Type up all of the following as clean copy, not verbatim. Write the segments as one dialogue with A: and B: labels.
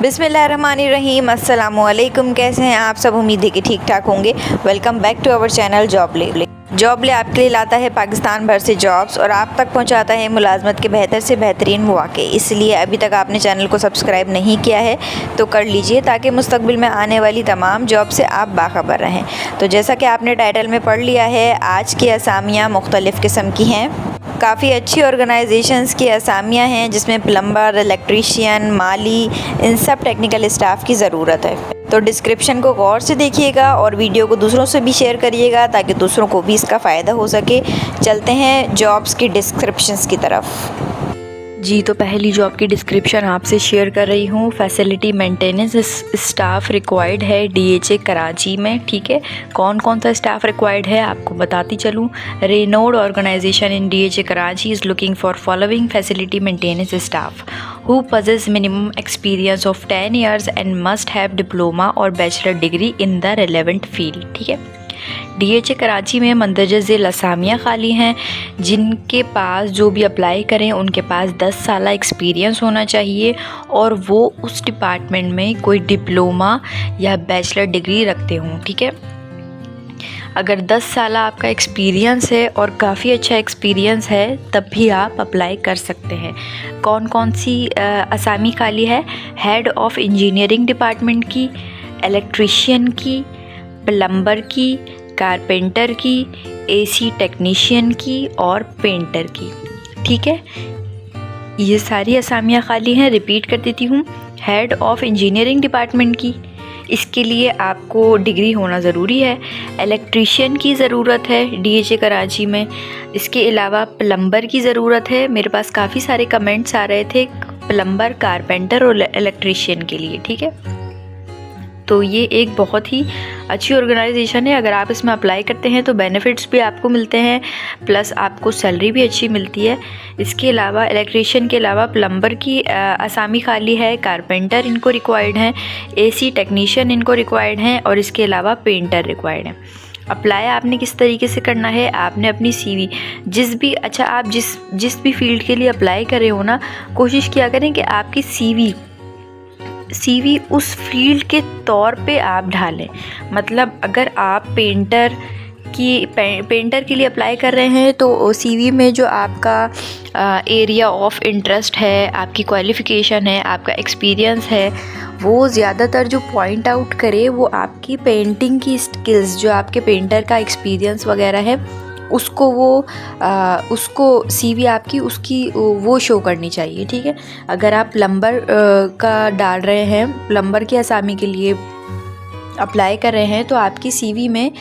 A: बिस्मिल्लाहिर्रहमानिर्रहीम, अस्सलामुअलैकुम। कैसे हैं आप सब? उम्मीद है कि ठीक ठाक होंगे। Welcome back to our channel जॉबले आपके लिए लाता है पाकिस्तान भर से जॉब्स और आप तक पहुंचाता है मुलाजमत के बेहतर से बेहतरीन मौके। इसलिए अभी तक आपने चैनल को सब्सक्राइब नहीं किया है तो कर लीजिए, ताकि मुस्तकबिल में आने वाली तमाम जॉब से आप बाखबर रहें। तो जैसा कि आपने टाइटल में पढ़ लिया है, आज की असामियाँ मुख्तलिफ़ किस्म की हैं। काफ़ी अच्छी ऑर्गेनाइजेशंस की असामियाँ हैं, जिसमें प्लम्बर, इलेक्ट्रीशियन, माली, इन सब टेक्निकल स्टाफ की ज़रूरत है। तो डिस्क्रिप्शन को गौर से देखिएगा और वीडियो को दूसरों से भी शेयर करिएगा, ताकि दूसरों को भी इसका फ़ायदा हो सके। चलते हैं जॉब्स की डिस्क्रिप्शंस की तरफ।
B: जी, तो पहली जॉब की डिस्क्रिप्शन आपसे शेयर कर रही हूँ। फैसिलिटी मेंटेनेंस स्टाफ रिक्वायर्ड है DHA कराची में। ठीक है, कौन कौन सा स्टाफ रिक्वायर्ड है आपको बताती चलूँ। रेनोड organisation in DHA Karachi is looking for following facility maintenance staff who possess minimum experience of 10 years and must have diploma or bachelor degree in the relevant field। ठीक है, DHA कराची में मंदरजा झेल असामियाँ खाली हैं। जिनके पास जो भी अप्लाई करें उनके पास 10 साल एक्सपीरियंस होना चाहिए और वो उस डिपार्टमेंट में कोई डिप्लोमा या बैचलर डिग्री रखते हों। ठीक है, अगर 10 साल आपका एक्सपीरियंस है और काफ़ी अच्छा एक्सपीरियंस है तब भी आप अप्लाई कर सकते हैं। कौन कौन सी असामी खाली है? हेड ऑफ इंजीनियरिंग डिपार्टमेंट की, इलेक्ट्रीशियन की, प्लम्बर की, कारपेंटर की, AC टेक्नीशियन की और पेंटर की। ठीक है, ये सारी असामियाँ खाली हैं। रिपीट कर देती हूँ। हेड ऑफ इंजीनियरिंग डिपार्टमेंट की, इसके लिए आपको डिग्री होना ज़रूरी है। इलेक्ट्रीशियन की ज़रूरत है DHA कराची में। इसके अलावा प्लम्बर की ज़रूरत है। मेरे पास काफ़ी सारे कमेंट्स आ रहे थे प्लम्बर, कारपेंटर और इलेक्ट्रीशियन के लिए। ठीक है, तो ये एक बहुत ही अच्छी ऑर्गेनाइजेशन है। अगर आप इसमें अप्लाई करते हैं तो बेनिफिट्स भी आपको मिलते हैं, प्लस आपको सैलरी भी अच्छी मिलती है। इसके अलावा इलेक्ट्रीशियन के अलावा प्लम्बर की असामी खाली है, कारपेंटर इनको रिक्वायर्ड हैं, AC टेक्नीशियन इनको रिक्वायर्ड हैं और इसके अलावा पेंटर रिक्वायर्ड हैं। अप्लाई आपने किस तरीके से करना है? आपने अपनी CV आप जिस भी फील्ड के लिए अप्लाई कर रहे हो ना, कोशिश किया करें कि आपकी CV उस फील्ड के तौर पे आप ढालें। मतलब अगर आप पेंटर के लिए अप्लाई कर रहे हैं तो CV में जो आपका एरिया ऑफ इंटरेस्ट है, आपकी क्वालिफ़िकेशन है, आपका एक्सपीरियंस है, वो ज़्यादातर जो पॉइंट आउट करे वो आपकी पेंटिंग की स्किल्स, जो आपके पेंटर का एक्सपीरियंस वगैरह है, उसको CV आपकी उसकी वो शो करनी चाहिए। ठीक है, अगर आप प्लम्बर का डाल रहे हैं, प्लम्बर की असामी के लिए अप्लाई कर रहे हैं, तो आपकी CV में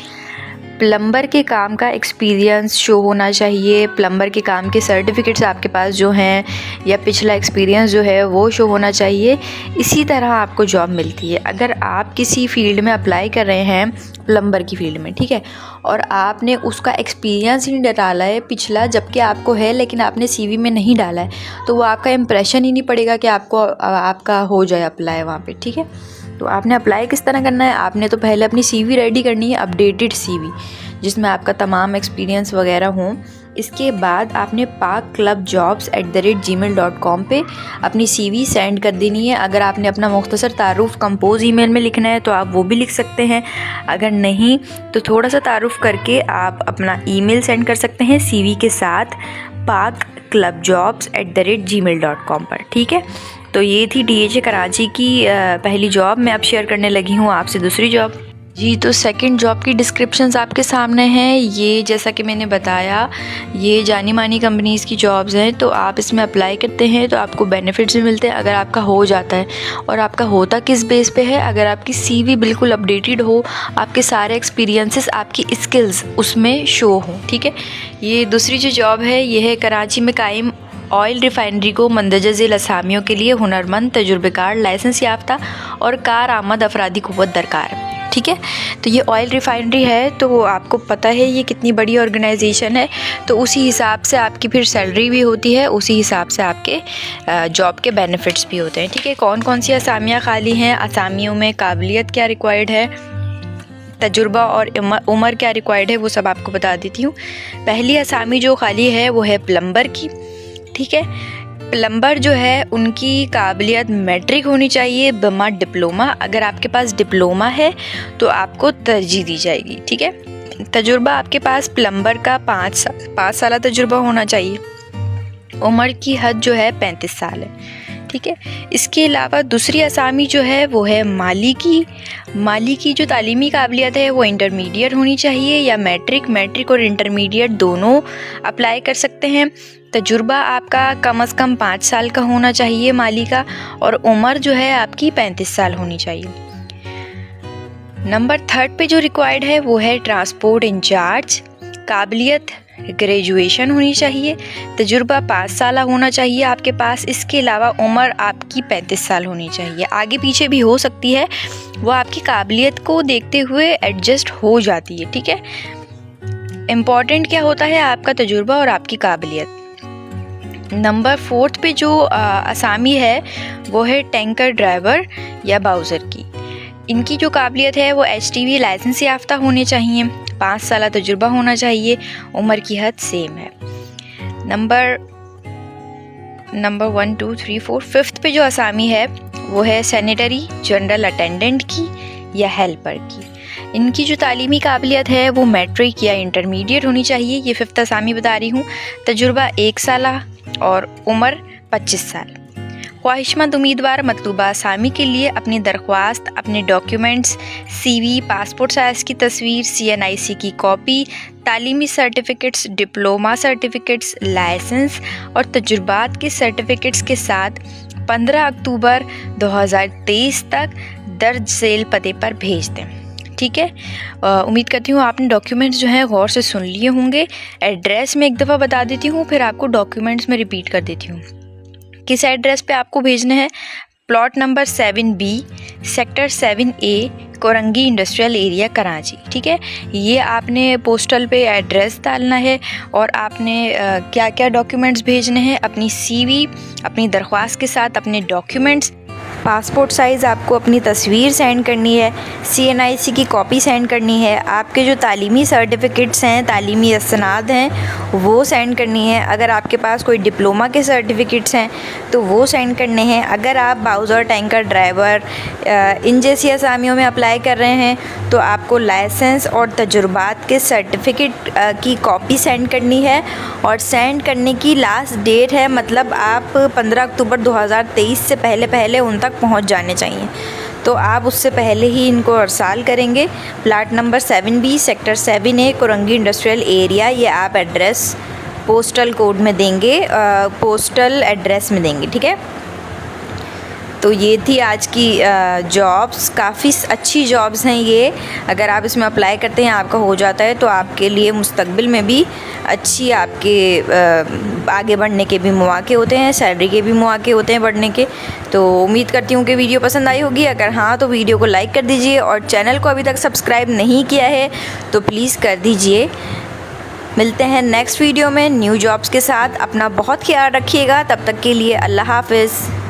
B: प्लम्बर के काम का एक्सपीरियंस शो होना चाहिए। प्लम्बर के काम के सर्टिफिकेट्स आपके पास जो हैं या पिछला एक्सपीरियंस जो है वो शो होना चाहिए। इसी तरह आपको जॉब मिलती है। अगर आप किसी फील्ड में अप्लाई कर रहे हैं, प्लम्बर की फील्ड में, ठीक है, और आपने उसका एक्सपीरियंस ही नहीं डाला है पिछला, जबकि आपको है लेकिन आपने CV में नहीं डाला है, तो वो आपका इम्प्रेशन ही नहीं पड़ेगा कि आपका हो जाए अप्लाई वहाँ पे। ठीक है, तो आपने अप्लाई किस तरह करना है? आपने तो पहले अपनी CV रेडी करनी है, अपडेटेड CV, जिसमें आपका तमाम एक्सपीरियंस वगैरह हो। इसके बाद आपने pakclubjobs@gmail.com पे अपनी CV सेंड कर देनी है। अगर आपने अपना मुख्तसर तारुफ कंपोज email में लिखना है तो आप वो भी लिख सकते हैं। अगर नहीं तो थोड़ा सा तारुफ करके आप अपना email सेंड कर सकते हैं CV के साथ pakclubjobs@gmail.com पर। ठीक है, तो ये थी DHA कराची की पहली जॉब। मैं अब शेयर करने लगी हूँ आपसे दूसरी जॉब। जी, तो सेकंड जॉब की डिस्क्रिप्शंस आपके सामने हैं। ये जैसा कि मैंने बताया, ये जानी मानी कंपनीज़ की जॉब्स हैं। तो आप इसमें अप्लाई करते हैं तो आपको बेनिफिट्स भी मिलते हैं अगर आपका हो जाता है। और आपका होता किस बेस पे है? अगर आपकी CV बिल्कुल अपडेटेड हो, आपके सारे एक्सपीरियंसेस, आपकी स्किल्स उसमें शो हों। ठीक है, ये दूसरी जो जॉब है ये है कराची में कायम ऑयल रिफाइनरी को मंदरजा झेल असामियों के लिए हुनरमंद, तजुर्बेकार, लाइसेंस याफ्ता और कार आमद अफरादी क़ुव्वत दरकार है। ठीक है, तो ये ऑयल रिफाइनरी है, तो आपको पता है ये कितनी बड़ी ऑर्गेनाइजेशन है, तो उसी हिसाब से आपकी फिर सैलरी भी होती है, उसी हिसाब से आपके जॉब के बेनिफिट्स भी होते हैं। ठीक है, कौन कौन सी असामियाँ खाली हैं? असामियों में काबिलियत क्या रिक्वायर्ड है, तजुर्बा और उम्र क्या रिक्वायर्ड है, वो सब आपको बता देती हूँ। पहली असामी जो खाली है वो है प्लम्बर की। ठीक है, प्लम्बर जो है उनकी काबिलियत मैट्रिक होनी चाहिए बमा डिप्लोमा। अगर आपके पास डिप्लोमा है तो आपको तरजीह दी जाएगी, ठीक है। तजुर्बा आपके पास प्लम्बर का 5 साल तजुर्बा होना चाहिए। उम्र की हद जो है 35 साल है, ठीक है। इसके अलावा दूसरी असामी जो है वो है माली की जो तालीमी काबिलियत है वो इंटरमीडिएट होनी चाहिए या मैट्रिक और इंटरमीडिएट दोनों अप्लाई कर सकते हैं। तजुर्बा आपका कम से कम 5 साल का होना चाहिए माली का, और उम्र जो है आपकी 35 साल होनी चाहिए। नंबर 3 पे जो रिक्वायर्ड है वो है ट्रांसपोर्ट इंचार्ज। काबिलियत ग्रेजुएशन होनी चाहिए, तजुर्बा 5 साल होना चाहिए आपके पास। इसके अलावा उम्र आपकी 35 साल होनी चाहिए। आगे पीछे भी हो सकती है, वो आपकी काबिलियत को देखते हुए एडजस्ट हो जाती है, ठीक है। इम्पॉर्टेंट क्या होता है, आपका तजुर्बा और आपकी काबिलियत। नंबर 4 पे जो असामी है वो है टैंकर ड्राइवर या बाउज़र की। इनकी जो काबिलियत है वो HTV लाइसेंस याफ्ता होने चाहिए, 5 साल तजुर्बा होना चाहिए, उम्र की हद सेम है। नंबर 1 2 3 4 5th पे जो असामी है वो है सैनिटरी जनरल अटेंडेंट की या हेल्पर की। इनकी जो तालीमी काबिलियत है वो मैट्रिक या इंटरमीडिएट होनी चाहिए। ये 5th असामी बता रही हूँ। तजुर्बा 1 साल और उम्र 25 साल। ख्वाहिशमंद उम्मीदवार मतलूबा असामी के लिए अपनी दरख्वास्त, अपने डॉक्यूमेंट्स, CV, पासपोर्ट साइज़ की तस्वीर, CNIC की कॉपी, तालीमी सर्टिफ़िकेट्स, डिप्लोमा सर्टिफ़िकेट्स, लाइसेंस और तजुर्बात के सर्टिफ़िकेट्स के साथ 15 अक्टूबर 2023 तक दर्ज सेल पते पर भेज दें, ठीक है। उम्मीद करती हूँ आपने डॉक्यूमेंट्स जो हैं गौर से सुन लिए होंगे। एड्रेस में एक दफ़ा बता देती हूँ, फिर आपको डॉक्यूमेंट्स में रिपीट कर देती हूँ। किस एड्रेस पे आपको भेजने हैं। Plot number 7B sector 7A Korangi industrial area Karachi, ठीक है। ये आपने पोस्टल पे एड्रेस डालना है और आपने क्या क्या डॉक्यूमेंट्स भेजने हैं। अपनी CV, अपनी दरख्वास्त के साथ अपने डॉक्यूमेंट्स,
A: पासपोर्ट साइज़ आपको अपनी तस्वीर सेंड करनी है, CNIC की कॉपी सेंड करनी है, आपके जो तालीमी सर्टिफ़िकेट्स हैं, तालीमी असनाद हैं वो सेंड करनी है। अगर आपके पास कोई डिप्लोमा के सर्टिफ़िकेट्स हैं तो वो सेंड करने हैं। अगर आप बाउज़र, टैंकर ड्राइवर इन जैसी असामियों में अप्लाई कर रहे हैं तो आपको लाइसेंस और तजुर्बात के सर्टिफ़िकेट की कॉपी सेंड करनी है, और सेंड करने की लास्ट डेट है, मतलब आप 15 अक्टूबर 2023 से पहले उन तक पहुंच जाने चाहिए। तो आप उससे पहले ही इनको अरसाल करेंगे। Plot number 7B sector 7A Korangi industrial area, ये आप एड्रेस पोस्टल कोड में देंगे, पोस्टल एड्रेस में देंगे, ठीक है। तो ये थी आज की जॉब्स। काफ़ी अच्छी जॉब्स हैं ये। अगर आप इसमें अप्लाई करते हैं, आपका हो जाता है, तो आपके लिए मुस्तकबिल में भी अच्छी आपके आगे बढ़ने के भी मौके होते हैं, सैलरी के भी मौके होते हैं बढ़ने के। तो उम्मीद करती हूँ कि वीडियो पसंद आई होगी। अगर हाँ तो वीडियो को लाइक कर दीजिए, और चैनल को अभी तक सब्सक्राइब नहीं किया है तो प्लीज़ कर दीजिए। मिलते हैं नेक्स्ट वीडियो में न्यू जॉब्स के साथ। अपना बहुत ख्याल रखिएगा। तब तक के लिए अल्लाह हाफ़िज़।